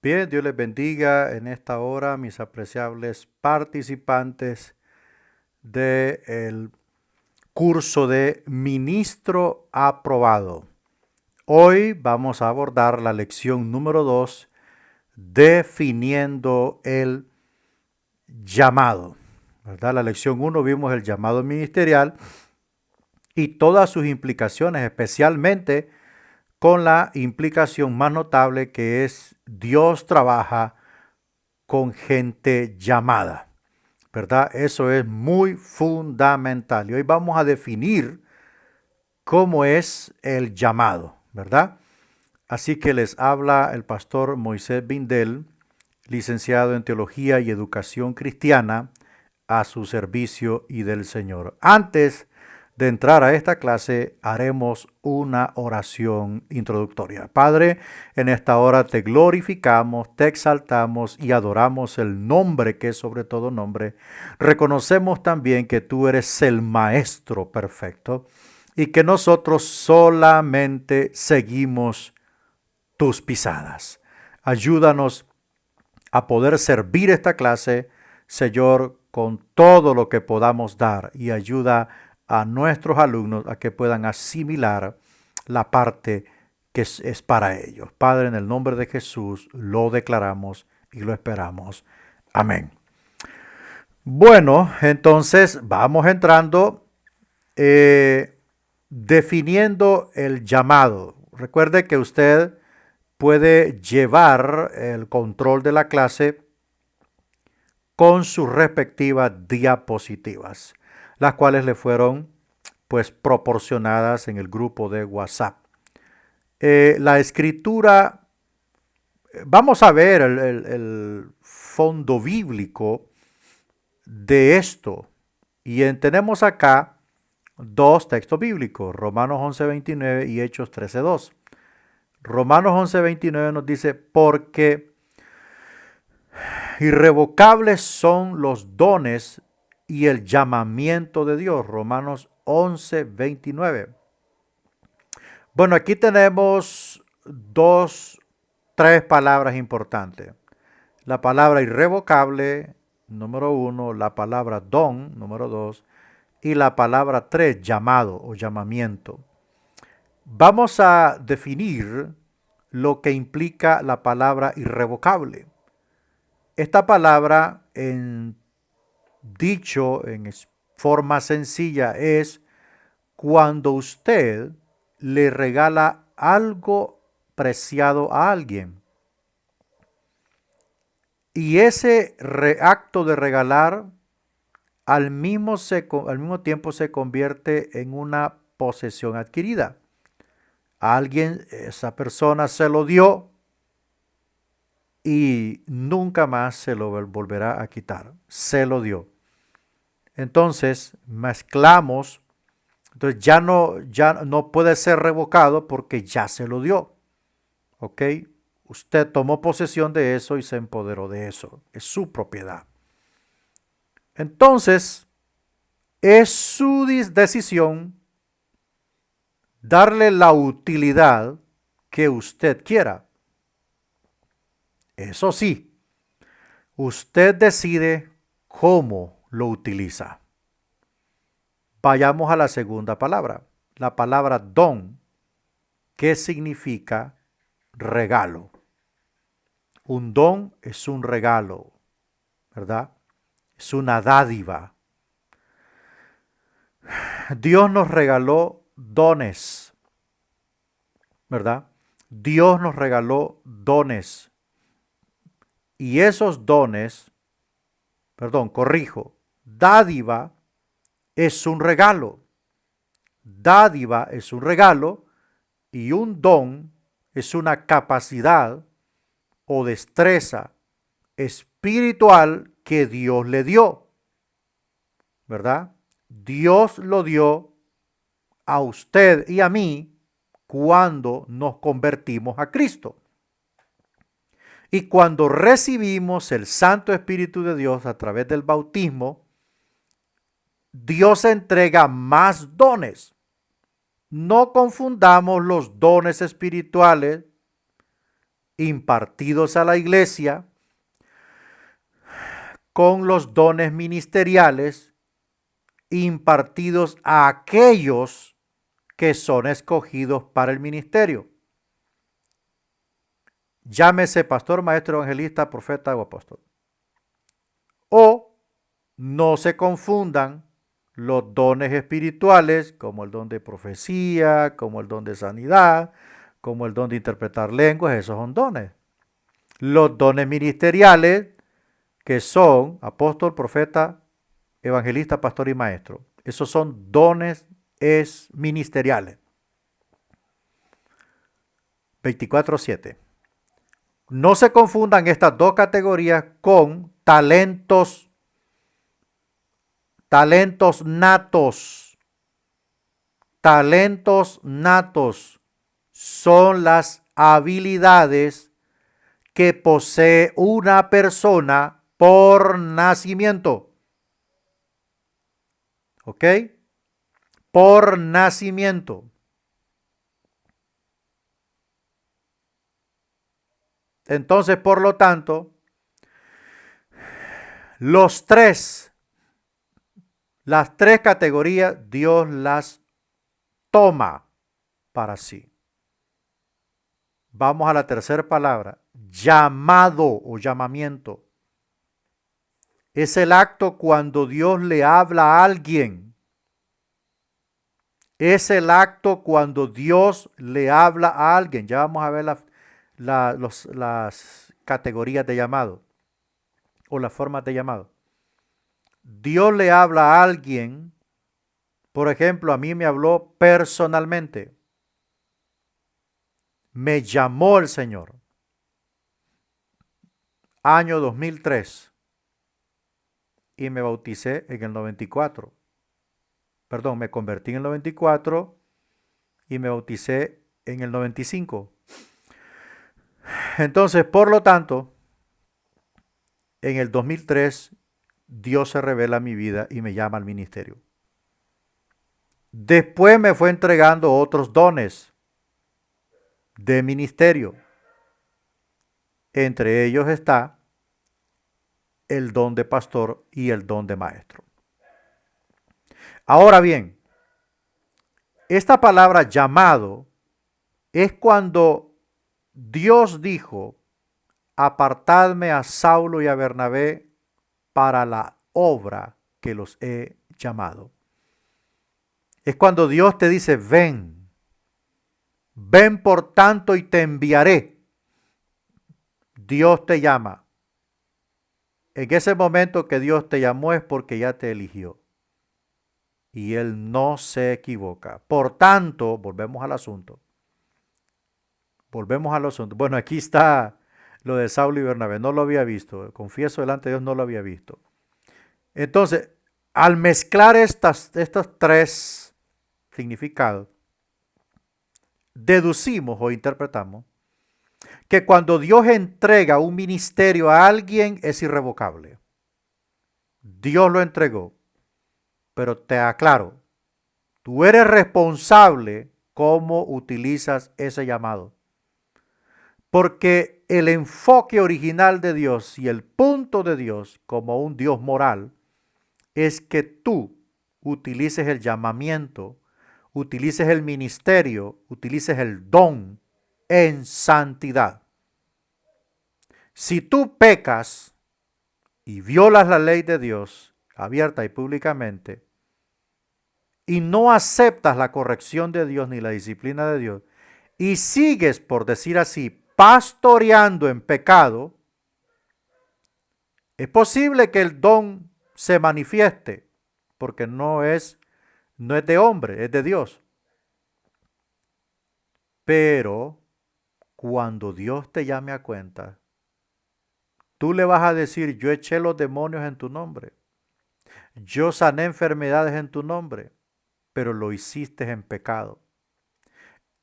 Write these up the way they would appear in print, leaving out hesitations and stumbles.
Bien, Dios les bendiga en esta hora, mis apreciables participantes del curso de Ministro Aprobado. Hoy vamos a abordar la lección número 2, definiendo el llamado. ¿Verdad? La lección 1 vimos el llamado ministerial y todas sus implicaciones, especialmente con la implicación más notable que es Dios trabaja con gente llamada, ¿verdad? Eso es muy fundamental. Y hoy vamos a definir cómo es el llamado, ¿verdad? Así que les habla el pastor Moisés Bindel, licenciado en Teología y Educación Cristiana, a su servicio y del Señor. Antes de entrar a esta clase, haremos una oración introductoria. Padre, en esta hora te glorificamos, te exaltamos y adoramos el nombre que es sobre todo nombre. Reconocemos también que tú eres el Maestro perfecto y que nosotros solamente seguimos tus pisadas. Ayúdanos a poder servir esta clase, Señor, con todo lo que podamos dar y ayuda a nuestros alumnos a que puedan asimilar la parte que es para ellos. Padre, en el nombre de Jesús lo declaramos y lo esperamos. Amén. Bueno, entonces vamos entrando definiendo el llamado. Recuerde que usted puede llevar el control de la clase con sus respectivas diapositivas, las cuales le fueron pues proporcionadas en el grupo de WhatsApp. La escritura, vamos a ver el fondo bíblico de esto y tenemos acá dos textos bíblicos, Romanos 11:29 y Hechos 13:2. Romanos 11:29 nos dice, porque irrevocables son los dones y el llamamiento de Dios. Romanos 11:29. Bueno, aquí tenemos tres palabras importantes. La palabra irrevocable, número 1, la palabra don, número 2, y la palabra 3, llamado o llamamiento. Vamos a definir lo que implica la palabra irrevocable. Esta palabra, dicho en forma sencilla, es cuando usted le regala algo preciado a alguien. Y ese acto de regalar al mismo tiempo se convierte en una posesión adquirida. A alguien, esa persona se lo dio y nunca más se lo volverá a quitar. Se lo dio. Entonces mezclamos, entonces ya no puede ser revocado porque ya se lo dio. ¿Ok? Usted tomó posesión de eso y se empoderó de eso. Es su propiedad. Entonces, es su decisión darle la utilidad que usted quiera. Eso sí, usted decide cómo lo utiliza. Vayamos a la segunda palabra, la palabra don, que significa regalo. Un don es un regalo, ¿verdad? Es una dádiva. Dios nos regaló dones, ¿verdad? Dios nos regaló dones. Y esos dones, dádiva es un regalo. Dádiva es un regalo y un don es una capacidad o destreza espiritual que Dios le dio, ¿verdad? Dios lo dio a usted y a mí cuando nos convertimos a Cristo. Y cuando recibimos el Santo Espíritu de Dios a través del bautismo, Dios entrega más dones. No confundamos los dones espirituales impartidos a la iglesia con los dones ministeriales impartidos a aquellos que son escogidos para el ministerio. Llámese pastor, maestro, evangelista, profeta o apóstol. O no se confundan los dones espirituales, como el don de profecía, como el don de sanidad, como el don de interpretar lenguas, esos son dones. Los dones ministeriales, que son apóstol, profeta, evangelista, pastor y maestro. Esos son dones ministeriales. 24:7. No se confundan estas dos categorías con talentos natos. Talentos natos son las habilidades que posee una persona por nacimiento. ¿Ok? Por nacimiento. Entonces, por lo tanto, las tres categorías, Dios las toma para sí. Vamos a la tercera palabra, llamado o llamamiento. Es el acto cuando Dios le habla a alguien. Es el acto cuando Dios le habla a alguien. Ya vamos a ver las categorías de llamado o las formas de llamado. Dios le habla a alguien, por ejemplo, a mí me habló personalmente. Me llamó el Señor. Año 2003. Y me bauticé en el 94. Perdón, me convertí en el 94 y me bauticé en el 95. Entonces, por lo tanto, en el 2003, Dios se revela a mi vida y me llama al ministerio. Después me fue entregando otros dones de ministerio. Entre ellos está el don de pastor y el don de maestro. Ahora bien, esta palabra llamado es cuando Dios dijo, apartadme a Saulo y a Bernabé para la obra que los he llamado. Es cuando Dios te dice, ven, ven por tanto y te enviaré. Dios te llama. En ese momento que Dios te llamó es porque ya te eligió. Y Él no se equivoca. Por tanto, volvemos al asunto. Bueno, aquí está lo de Saulo y Bernabé. No lo había visto. Confieso delante de Dios, no lo había visto. Entonces, al mezclar estos tres significados, deducimos o interpretamos que cuando Dios entrega un ministerio a alguien es irrevocable. Dios lo entregó. Pero te aclaro, tú eres responsable cómo utilizas ese llamado. Porque el enfoque original de Dios y el punto de Dios como un Dios moral es que tú utilices el llamamiento, utilices el ministerio, utilices el don en santidad. Si tú pecas y violas la ley de Dios abierta y públicamente, y no aceptas la corrección de Dios ni la disciplina de Dios, y sigues, por decir así, pastoreando en pecado, es posible que el don se manifieste, porque no es de hombre, es de Dios. Pero cuando Dios te llame a cuenta, tú le vas a decir, yo eché los demonios en tu nombre, yo sané enfermedades en tu nombre, pero lo hiciste en pecado.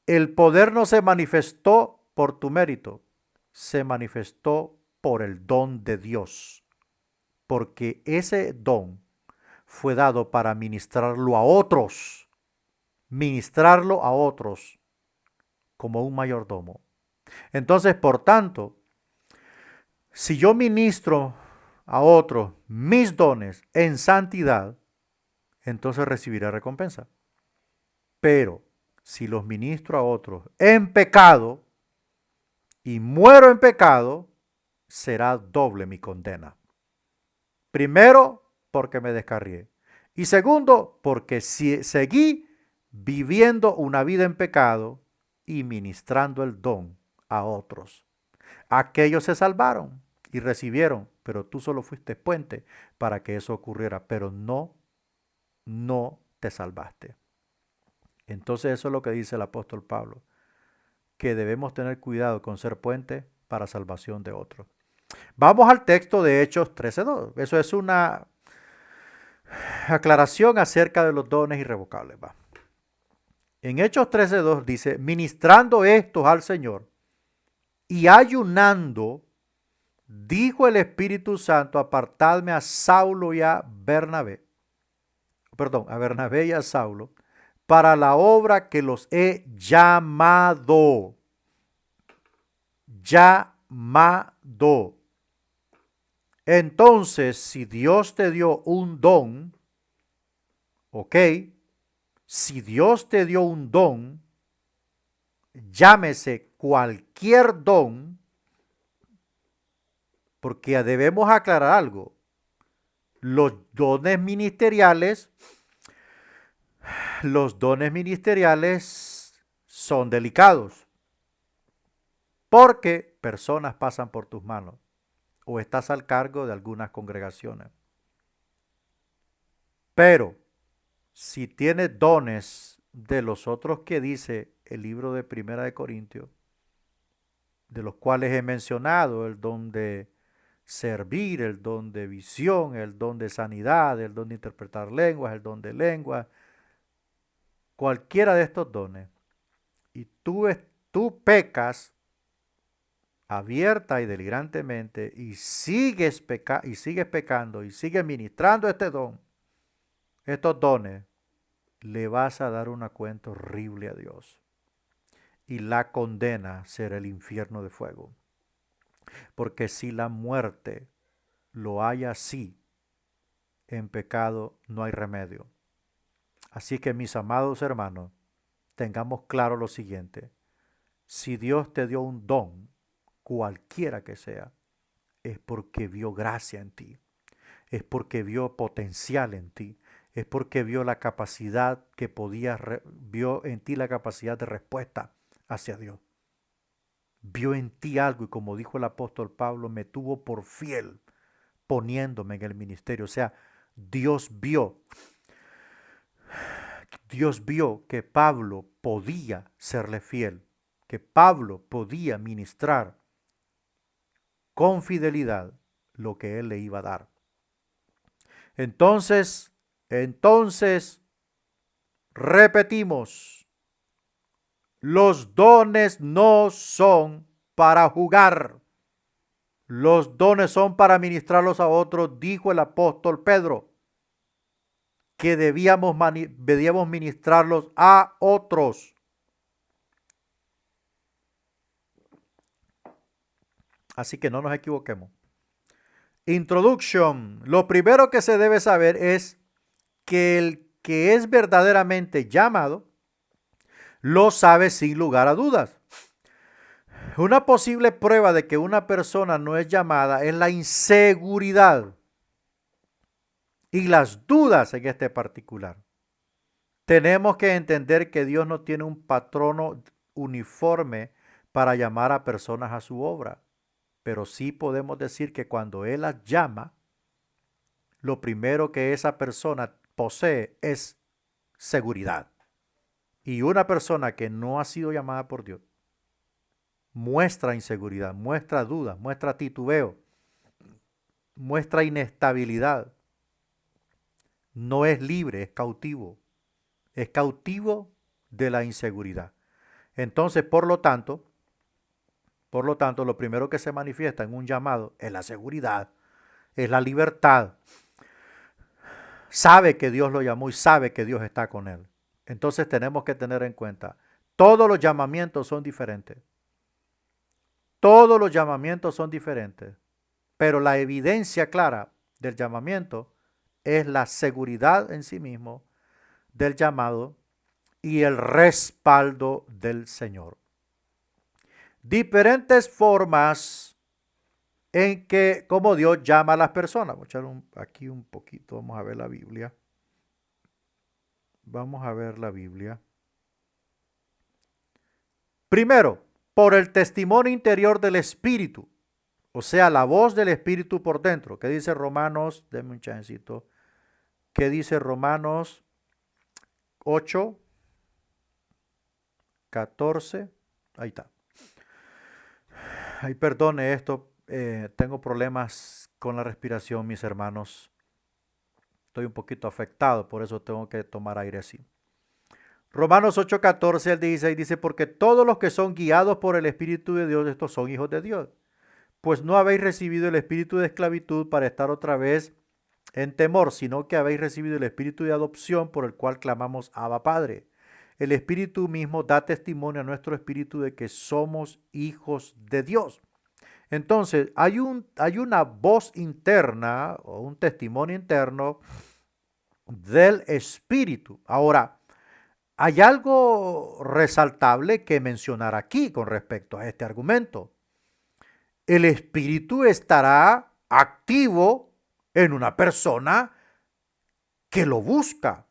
El poder no se manifestó por tu mérito, se manifestó por el don de Dios, porque ese don fue dado para ministrarlo a otros como un mayordomo. Entonces, por tanto, si yo ministro a otros mis dones en santidad, entonces recibiré recompensa. Pero si los ministro a otros en pecado y muero en pecado, será doble mi condena. Primero, porque me descarrié. Y segundo, porque seguí viviendo una vida en pecado y ministrando el don a otros. Aquellos se salvaron y recibieron, pero tú solo fuiste puente para que eso ocurriera, pero no te salvaste. Entonces eso es lo que dice el apóstol Pablo, que debemos tener cuidado con ser puente para salvación de otros. Vamos al texto de Hechos 13:2. Eso es una aclaración acerca de los dones irrevocables. Va. En Hechos 13:2 dice, ministrando estos al Señor y ayunando, dijo el Espíritu Santo, apartadme a Saulo y a Bernabé, a Bernabé y a Saulo, para la obra que los he llamado. Llamado. Entonces, si Dios te dio un don, ok, si Dios te dio un don, llámese cualquier don, porque debemos aclarar algo. Los dones ministeriales son delicados, porque personas pasan por tus manos o estás al cargo de algunas congregaciones. Pero si tienes dones de los otros que dice el libro de Primera de Corintios, de los cuales he mencionado, el don de servir, el don de visión, el don de sanidad, el don de interpretar lenguas, el don de lengua, cualquiera de estos dones, y tú pecas abierta y deliberantemente y sigues pecando y sigues ministrando estos dones, le vas a dar una cuenta horrible a Dios. Y la condena será el infierno de fuego. Porque si la muerte lo haya así, en pecado no hay remedio. Así que mis amados hermanos, tengamos claro lo siguiente. Si Dios te dio un don, cualquiera que sea, es porque vio gracia en ti, es porque vio potencial en ti, es porque vio la capacidad vio en ti la capacidad de respuesta hacia Dios. Vio en ti algo y como dijo el apóstol Pablo, me tuvo por fiel poniéndome en el ministerio. O sea, Dios vio que Pablo podía serle fiel, que Pablo podía ministrar con fidelidad lo que él le iba a dar. Entonces, repetimos, los dones no son para jugar. Los dones son para ministrarlos a otros, dijo el apóstol Pedro, que debíamos ministrarlos a otros. Así que no nos equivoquemos. Introduction. Lo primero que se debe saber es que el que es verdaderamente llamado lo sabe sin lugar a dudas. Una posible prueba de que una persona no es llamada es la inseguridad y las dudas en este particular. Tenemos que entender que Dios no tiene un patrono uniforme para llamar a personas a su obra, pero sí podemos decir que cuando Él las llama, lo primero que esa persona posee es seguridad. Y una persona que no ha sido llamada por Dios muestra inseguridad, muestra dudas, muestra titubeo, muestra inestabilidad. No es libre, es cautivo. Es cautivo de la inseguridad. Entonces, por lo tanto, lo primero que se manifiesta en un llamado es la seguridad, es la libertad. Sabe que Dios lo llamó y sabe que Dios está con él. Entonces tenemos que tener en cuenta, todos los llamamientos son diferentes. Todos los llamamientos son diferentes, pero la evidencia clara del llamamiento es la seguridad en sí mismo del llamado y el respaldo del Señor. Diferentes formas en que, como Dios llama a las personas. Voy a echar aquí un poquito, vamos a ver la Biblia. Vamos a ver la Biblia. Primero, por el testimonio interior del Espíritu, o sea, la voz del Espíritu por dentro. ¿Qué dice Romanos? Denme un chancecito. ¿Qué dice Romanos 8, 14? Ahí está. Ay, perdone esto. Tengo problemas con la respiración, mis hermanos. Estoy un poquito afectado, por eso tengo que tomar aire así. Romanos 8:14 al 16 dice, porque todos los que son guiados por el Espíritu de Dios, estos son hijos de Dios. Pues no habéis recibido el espíritu de esclavitud para estar otra vez en temor, sino que habéis recibido el espíritu de adopción por el cual clamamos Abba Padre. El Espíritu mismo da testimonio a nuestro espíritu de que somos hijos de Dios. Entonces, hay una voz interna o un testimonio interno del Espíritu. Ahora, hay algo resaltable que mencionar aquí con respecto a este argumento. El Espíritu estará activo en una persona que lo busca.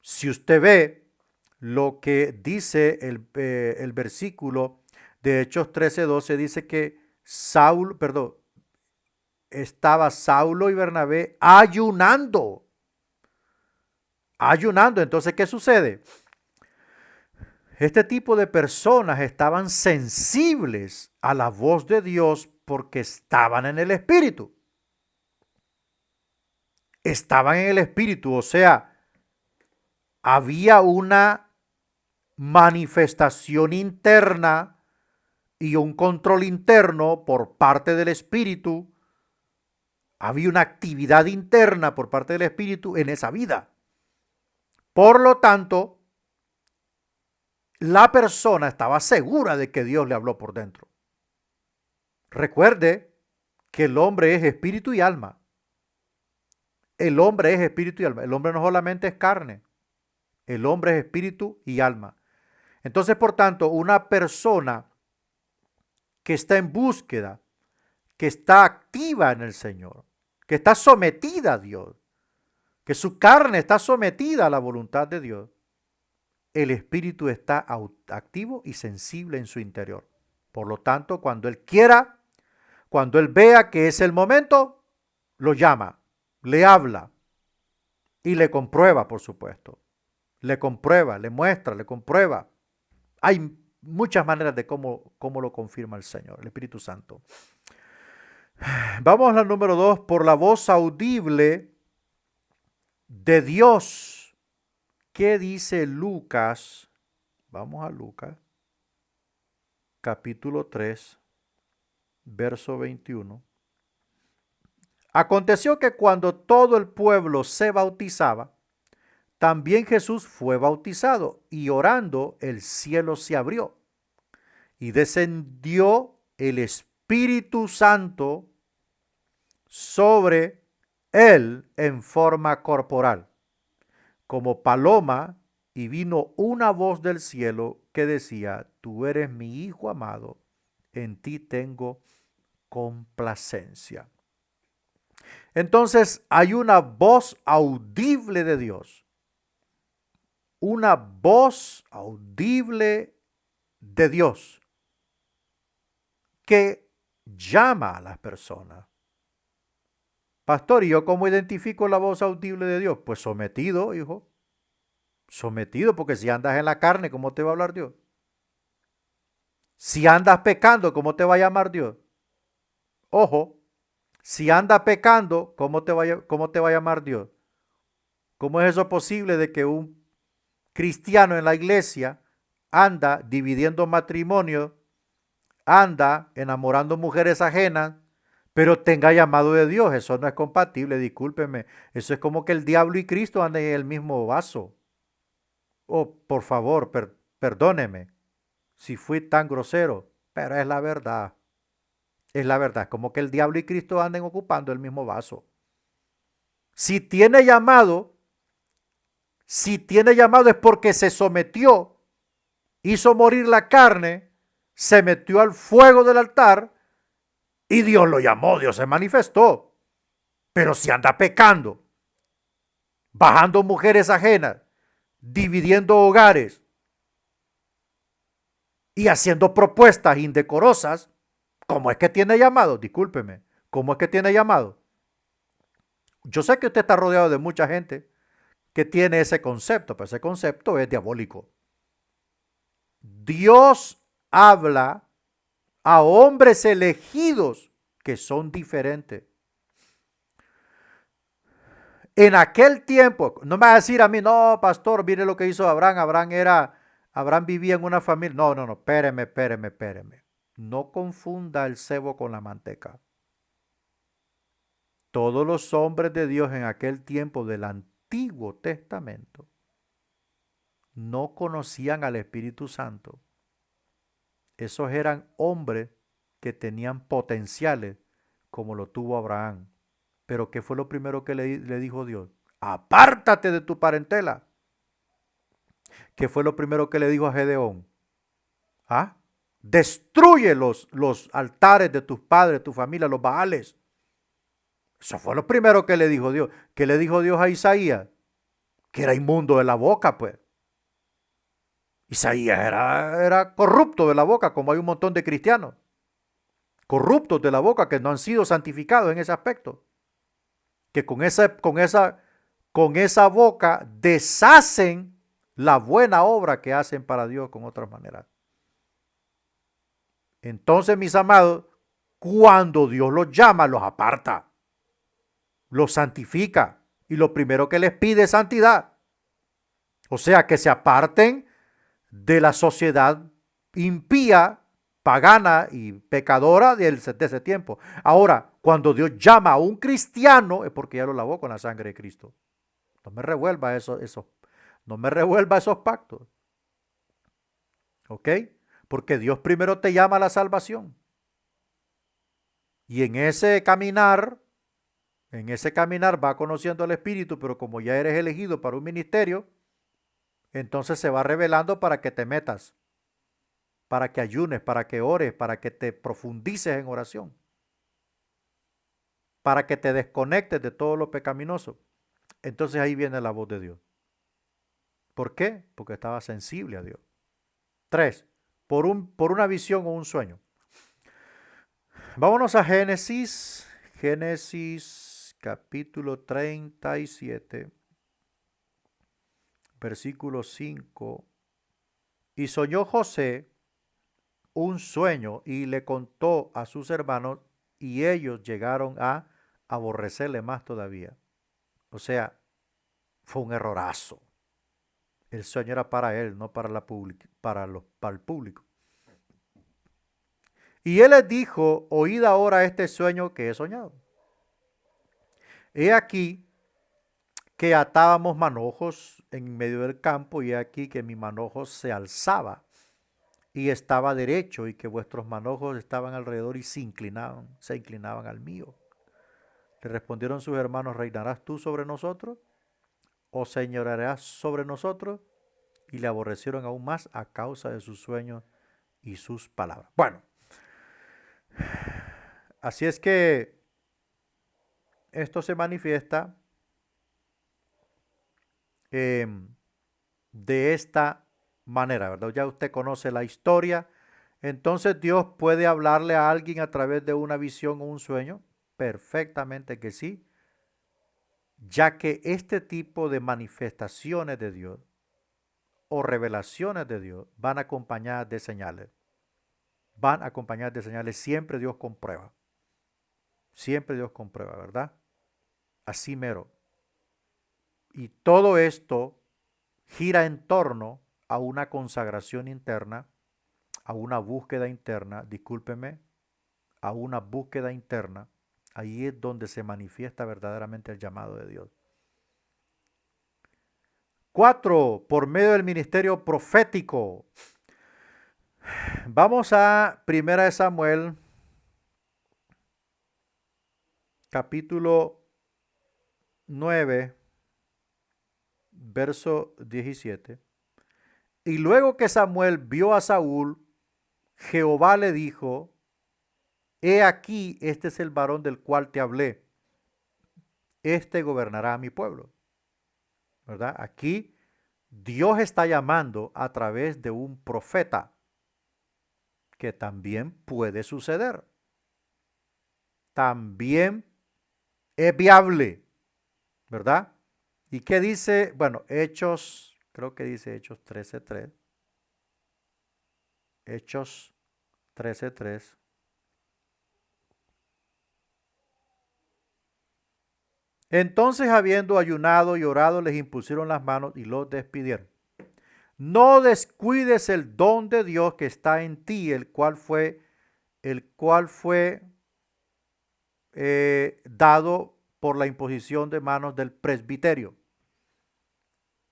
Si usted ve lo que dice el versículo de Hechos 13:12, dice que estaba Saulo y Bernabé ayunando. Ayunando. Entonces, ¿qué sucede? Este tipo de personas estaban sensibles a la voz de Dios porque estaban en el Espíritu. Estaban en el Espíritu, o sea, había una manifestación interna y un control interno por parte del Espíritu. Había una actividad interna por parte del Espíritu en esa vida. Por lo tanto, la persona estaba segura de que Dios le habló por dentro. Recuerde que el hombre es espíritu y alma. El hombre es espíritu y alma. El hombre no solamente es carne. El hombre es espíritu y alma. Entonces, por tanto, una persona que está en búsqueda, que está activa en el Señor, que está sometida a Dios, que su carne está sometida a la voluntad de Dios, el espíritu está activo y sensible en su interior. Por lo tanto, cuando él quiera, cuando él vea que es el momento, lo llama, le habla y le comprueba, por supuesto. Le comprueba, le muestra, le comprueba. Hay muchas maneras de cómo lo confirma el Señor, el Espíritu Santo. Vamos al número 2, por la voz audible de Dios. ¿Qué dice Lucas? Vamos a Lucas, capítulo 3, verso 21. Aconteció que cuando todo el pueblo se bautizaba, también Jesús fue bautizado, y orando el cielo se abrió, y descendió el Espíritu Santo sobre él en forma corporal, como paloma, y vino una voz del cielo que decía, tú eres mi Hijo amado, en ti tengo complacencia. Entonces hay una voz audible de Dios, una voz audible de Dios que llama a las personas. Pastor, ¿y yo cómo identifico la voz audible de Dios? Pues sometido, hijo. Sometido, porque si andas en la carne, ¿cómo te va a hablar Dios? Si andas pecando, ¿cómo te va a llamar Dios? Ojo, si andas pecando, ¿cómo te va a llamar Dios? ¿Cómo es eso posible de que un cristiano en la iglesia anda dividiendo matrimonio, anda enamorando mujeres ajenas, pero tenga llamado de Dios? Eso no es compatible, discúlpeme. Eso es como que el diablo y Cristo anden en el mismo vaso. Oh, por favor, perdóneme si fui tan grosero, pero es la verdad. Es la verdad, como que el diablo y Cristo anden ocupando el mismo vaso. Si tiene llamado, es porque se sometió, hizo morir la carne, se metió al fuego del altar y Dios lo llamó, Dios se manifestó. Pero si anda pecando, bajando mujeres ajenas, dividiendo hogares y haciendo propuestas indecorosas, ¿cómo es que tiene llamado? Discúlpeme, ¿cómo es que tiene llamado? Yo sé que usted está rodeado de mucha gente que tiene ese concepto, pero ese concepto es diabólico. Dios habla a hombres elegidos que son diferentes. En aquel tiempo, no me va a decir a mí, no, pastor, mire lo que hizo Abraham. Abraham vivía en una familia. No, espéreme. No confunda el cebo con la manteca. Todos los hombres de Dios en aquel tiempo del Antiguo Testamento no conocían al Espíritu Santo. Esos eran hombres que tenían potenciales como lo tuvo Abraham. Pero ¿qué fue lo primero que le dijo Dios? Apártate de tu parentela. ¿Qué fue lo primero que le dijo a Gedeón? ¿Ah? Destruye los altares de tus padres, tu familia, los baales. Eso fue lo primero que le dijo Dios. ¿Qué le dijo Dios a Isaías? Que era inmundo de la boca, pues. Isaías era corrupto de la boca, como hay un montón de cristianos. Corruptos de la boca que no han sido santificados en ese aspecto. Que con esa boca deshacen la buena obra que hacen para Dios con otras maneras. Entonces, mis amados, cuando Dios los llama, los aparta, los santifica y lo primero que les pide es santidad. O sea, que se aparten de la sociedad impía, pagana y pecadora de ese tiempo. Ahora, cuando Dios llama a un cristiano es porque ya lo lavó con la sangre de Cristo. No me revuelva no me revuelva esos pactos. ¿Ok? Porque Dios primero te llama a la salvación. Y en ese caminar va conociendo al Espíritu, pero como ya eres elegido para un ministerio, entonces se va revelando para que te metas, para que ayunes, para que ores, para que te profundices en oración, para que te desconectes de todo lo pecaminoso. Entonces ahí viene la voz de Dios. ¿Por qué? Porque estaba sensible a Dios. 3. Por una visión o un sueño. Vámonos a Génesis. Génesis capítulo 37, versículo 5. Y soñó José un sueño y le contó a sus hermanos y ellos llegaron a aborrecerle más todavía. O sea, fue un errorazo. El sueño era para él, no para el público. Y él les dijo, oíd ahora este sueño que he soñado. He aquí que atábamos manojos en medio del campo y he aquí que mi manojo se alzaba y estaba derecho y que vuestros manojos estaban alrededor y se inclinaban al mío. Le respondieron sus hermanos, ¿reinarás tú sobre nosotros? ¿O señorearás sobre nosotros? Y le aborrecieron aún más a causa de sus sueños y sus palabras. Bueno, así es que esto se manifiesta de esta manera, ¿verdad? Ya usted conoce la historia. Entonces Dios puede hablarle a alguien a través de una visión o un sueño. Perfectamente que sí. Ya que este tipo de manifestaciones de Dios o revelaciones de Dios van acompañadas de señales. Van acompañadas de señales. Siempre Dios comprueba. Siempre Dios comprueba, ¿verdad? Así mero. Y todo esto gira en torno a una consagración interna, a una búsqueda interna, discúlpeme, a una búsqueda interna. Ahí es donde se manifiesta verdaderamente el llamado de Dios. 4. Por medio del ministerio profético. Vamos a 1 Samuel capítulo 9, verso 17. Y luego que Samuel vio a Saúl, Jehová le dijo: He aquí, este es el varón del cual te hablé. Este gobernará a mi pueblo. ¿Verdad? Aquí Dios está llamando a través de un profeta, que también puede suceder. También es viable, ¿verdad? ¿Y qué dice? Bueno, Hechos, creo que dice Hechos 13:3. Hechos 13:3. Entonces, habiendo ayunado y orado, les impusieron las manos y los despidieron. No descuides el don de Dios que está en ti, el cual fue dado por la imposición de manos del presbiterio.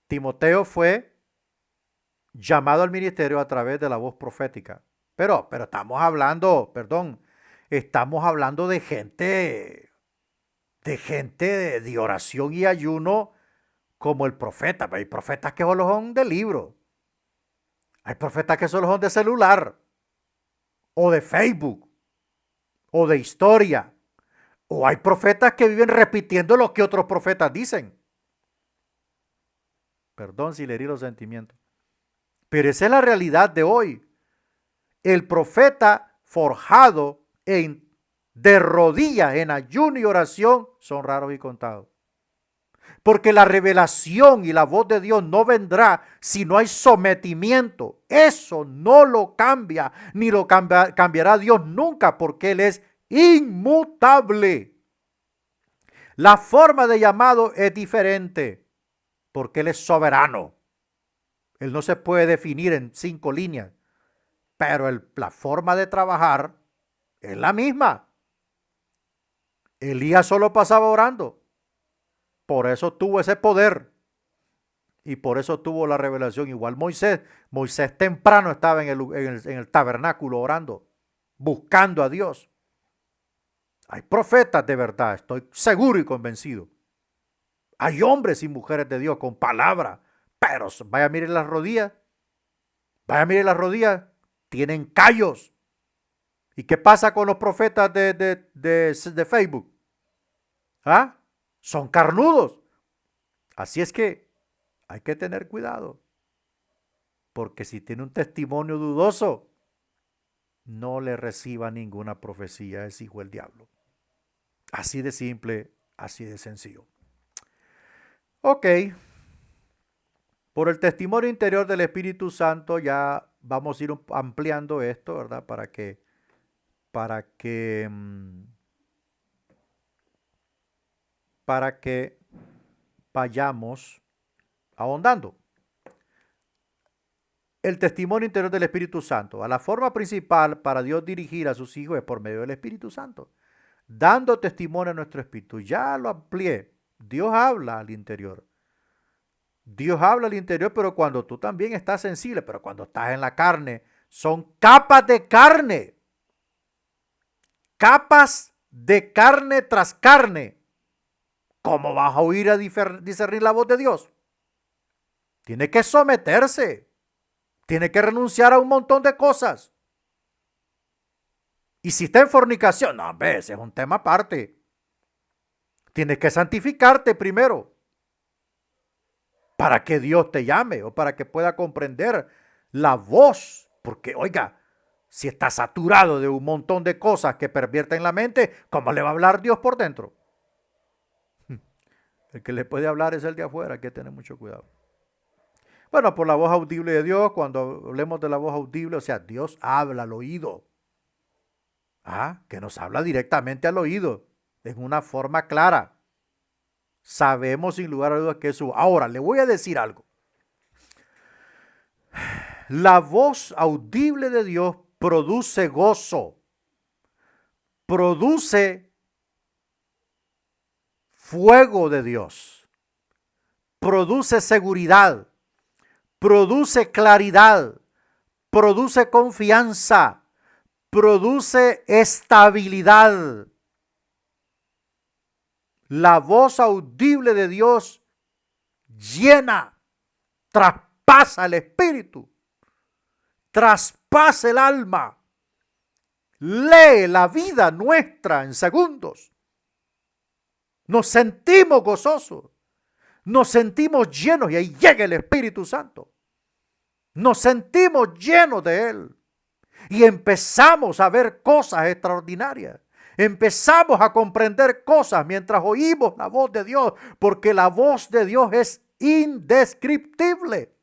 Timoteo fue llamado al ministerio a través de la voz profética. Pero estamos hablando, estamos hablando de gente de oración y ayuno como el profeta. Hay profetas que solo son de libro. Hay profetas que solo son de celular, o de Facebook, o de historia. O hay profetas que viven repitiendo lo que otros profetas dicen. Perdón si le herí los sentimientos. Pero esa es la realidad de hoy. El profeta forjado de rodillas en ayuno y oración son raros y contados. Porque la revelación y la voz de Dios no vendrá si no hay sometimiento. Eso no lo cambia, ni lo cambiará Dios nunca, porque Él es inmutable. La forma de llamado es diferente, porque Él es soberano. Él no se puede definir en 5 líneas, pero la forma de trabajar es la misma. Elías solo pasaba orando. Por eso tuvo ese poder. Y por eso tuvo la revelación. Igual Moisés. Moisés temprano estaba en el tabernáculo orando, buscando a Dios. Hay profetas de verdad, estoy seguro y convencido. Hay hombres y mujeres de Dios con palabra. Pero vaya a mirar las rodillas. Vaya a mirar las rodillas. Tienen callos. ¿Y qué pasa con los profetas de Facebook? ¿Ah? Son carnudos. Así es que hay que tener cuidado. Porque si tiene un testimonio dudoso, no le reciba ninguna profecía. Es hijo del diablo. Así de simple, así de sencillo. Ok. Por el testimonio interior del Espíritu Santo ya vamos a ir ampliando esto, ¿verdad? Para que vayamos ahondando. El testimonio interior del Espíritu Santo. A la forma principal para Dios dirigir a sus hijos es por medio del Espíritu Santo, dando testimonio a nuestro espíritu. Ya lo amplié. Dios habla al interior. Dios habla al interior, pero cuando tú también estás sensible, pero cuando estás en la carne, son capas de carne. Capas de carne tras carne. ¿Cómo vas a oír a discernir la voz de Dios? Tiene que someterse. Tiene que renunciar a un montón de cosas. Y si está en fornicación, no, ese es un tema aparte. Tienes que santificarte primero para que Dios te llame o para que pueda comprender la voz. Porque, oiga, si está saturado de un montón de cosas que pervierten la mente, ¿cómo le va a hablar Dios por dentro? El que le puede hablar es el de afuera, hay que tener mucho cuidado. Bueno, por la voz audible de Dios, cuando hablemos de la voz audible, o sea, Dios habla al oído. Que nos habla directamente al oído, en una forma clara. Sabemos sin lugar a dudas que eso. Ahora, le voy a decir algo. La voz audible de Dios produce gozo, produce fuego de Dios, produce seguridad, produce claridad, produce confianza, produce estabilidad. La voz audible de Dios llena, traspasa el espíritu, traspasa el alma, lee la vida nuestra en segundos. Nos sentimos gozosos, nos sentimos llenos y ahí llega el Espíritu Santo. Nos sentimos llenos de Él y empezamos a ver cosas extraordinarias. Empezamos a comprender cosas mientras oímos la voz de Dios, porque la voz de Dios es indescriptible.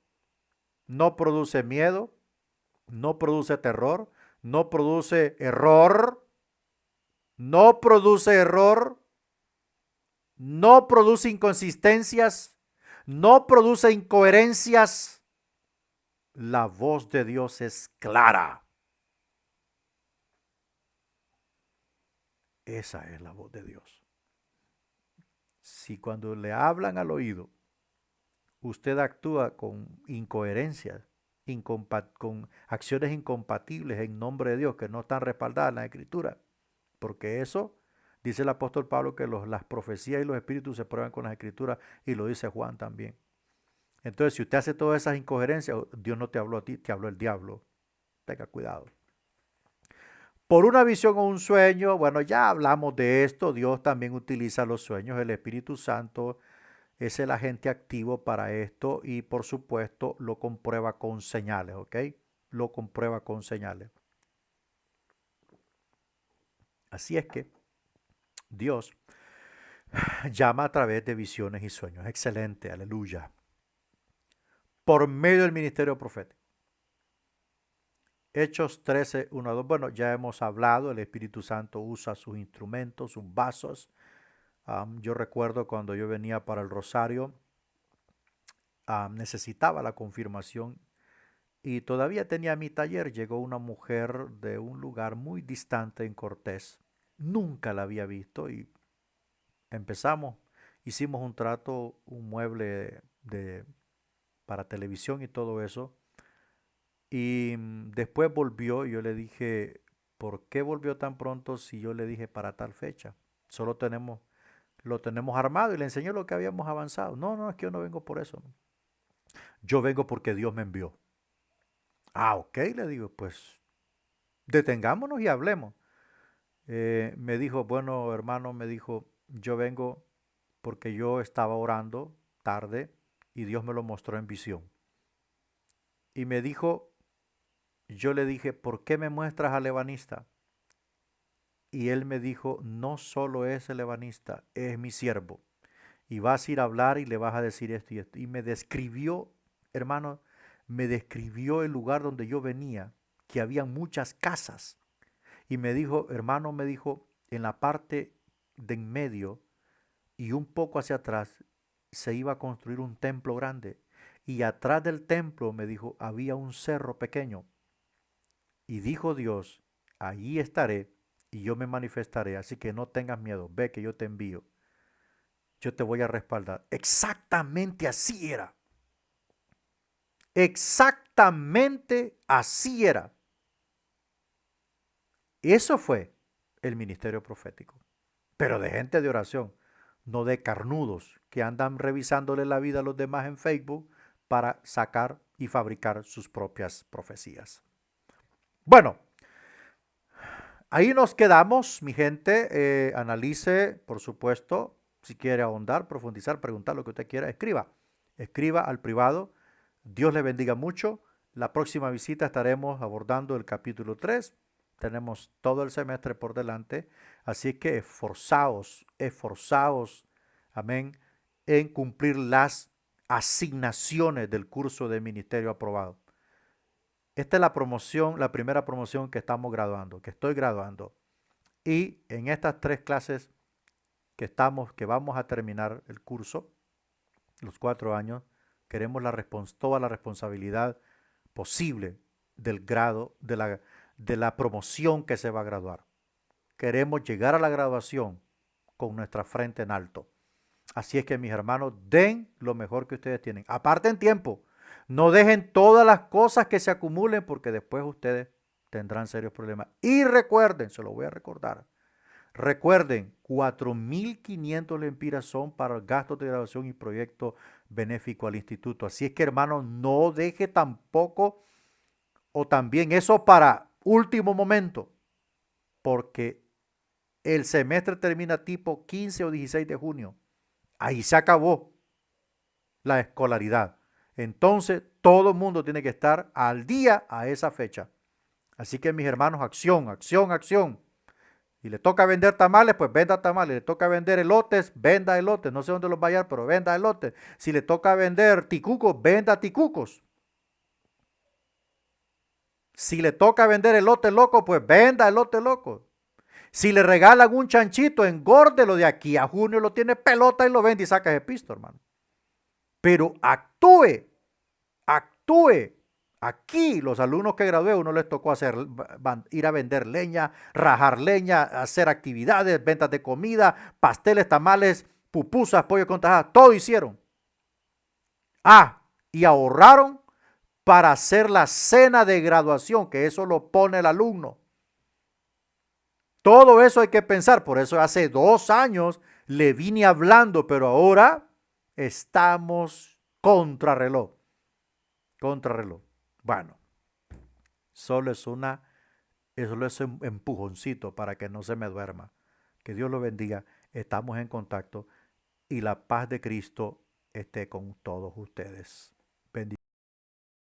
No produce miedo, no produce terror, no produce error, no produce error, no produce inconsistencias, no produce incoherencias. La voz de Dios es clara. Esa es la voz de Dios. Si cuando le hablan al oído, usted actúa con incoherencias, con acciones incompatibles en nombre de Dios que no están respaldadas en la Escritura, porque eso, dice el apóstol Pablo, que las profecías y los espíritus se prueban con las Escrituras, y lo dice Juan también. Entonces, si usted hace todas esas incoherencias, Dios no te habló a ti, te habló el diablo. Tenga cuidado. Por una visión o un sueño, bueno, ya hablamos de esto. Dios también utiliza los sueños. El Espíritu Santo es el agente activo para esto y, por supuesto, lo comprueba con señales, ¿ok? Lo comprueba con señales. Así es que Dios llama a través de visiones y sueños. Excelente, aleluya. Por medio del ministerio profético. Hechos 13, 1 a 2. Bueno, ya hemos hablado, el Espíritu Santo usa sus instrumentos, sus vasos. Yo recuerdo cuando yo venía para el Rosario, necesitaba la confirmación y todavía tenía mi taller. Llegó una mujer de un lugar muy distante en Cortés. Nunca la había visto y empezamos, hicimos un trato, un mueble para televisión y todo eso. Y después volvió y yo le dije, ¿por qué volvió tan pronto si yo le dije para tal fecha? Solo lo tenemos armado y le enseñé lo que habíamos avanzado. No, no, es que yo no vengo por eso. Yo vengo porque Dios me envió. Ah, ok, le digo, pues detengámonos y hablemos. Me dijo, bueno, hermano, me dijo, yo vengo porque yo estaba orando tarde y Dios me lo mostró en visión. Y me dijo, yo le dije, ¿por qué me muestras al ebanista? Y él me dijo, no solo es el ebanista, es mi siervo. Y vas a ir a hablar y le vas a decir esto y esto. Y me describió, hermano, me describió el lugar donde yo venía, que había muchas casas. Y me dijo, hermano, me dijo, en la parte de en medio y un poco hacia atrás se iba a construir un templo grande. Y atrás del templo, me dijo, había un cerro pequeño. Y dijo Dios, allí estaré y yo me manifestaré, así que no tengas miedo, ve que yo te envío, yo te voy a respaldar. Exactamente así era. Exactamente así era. Eso fue el ministerio profético, pero de gente de oración, no de carnudos que andan revisándole la vida a los demás en Facebook para sacar y fabricar sus propias profecías. Bueno, ahí nos quedamos, mi gente. Analice, por supuesto, si quiere ahondar, profundizar, preguntar lo que usted quiera, escriba. Escriba al privado. Dios le bendiga mucho. La próxima visita estaremos abordando el capítulo 3. Tenemos todo el semestre por delante. Así que esforzaos, esforzaos, amén, en cumplir las asignaciones del curso de ministerio aprobado. Esta es la promoción, la primera promoción que estamos graduando, que estoy graduando. Y en estas 3 clases que vamos a terminar el curso, los 4 años, queremos toda la responsabilidad posible del grado, de la promoción que se va a graduar. Queremos llegar a la graduación con nuestra frente en alto. Así es que, mis hermanos, den lo mejor que ustedes tienen. Aparten tiempo. No dejen todas las cosas que se acumulen porque después ustedes tendrán serios problemas. Y recuerden, se lo voy a recordar, Recuerden, 4.500 lempiras son para gastos de graduación y proyecto benéfico al instituto. Así es que, hermano, no deje tampoco o también eso para último momento, porque el semestre termina tipo 15 o 16 de junio. Ahí se acabó la escolaridad. Entonces, todo el mundo tiene que estar al día a esa fecha. Así que, mis hermanos, acción, acción, acción. Y le toca vender tamales, pues venda tamales. Le toca vender elotes, venda elotes. No sé dónde los va a hallar, pero venda elotes. Si le toca vender ticucos, venda ticucos. Si le toca vender elote loco, pues venda elote loco. Si le regalan un chanchito, engórdelo de aquí a junio, lo tiene pelota y lo vende y saca ese pisto, hermano. Pero actúe, actúe. Aquí los alumnos que gradué, uno les tocó hacer, ir a vender leña, rajar leña, hacer actividades, ventas de comida, pasteles, tamales, pupusas, pollo con tajadas, todo hicieron. Ah, y ahorraron para hacer la cena de graduación, que eso lo pone el alumno. Todo eso hay que pensar, por eso hace 2 años le vine hablando, pero ahora estamos contrarreloj. Contrarreloj. Bueno, solo es solo es un empujoncito para que no se me duerma. Que Dios lo bendiga. Estamos en contacto y la paz de Cristo esté con todos ustedes.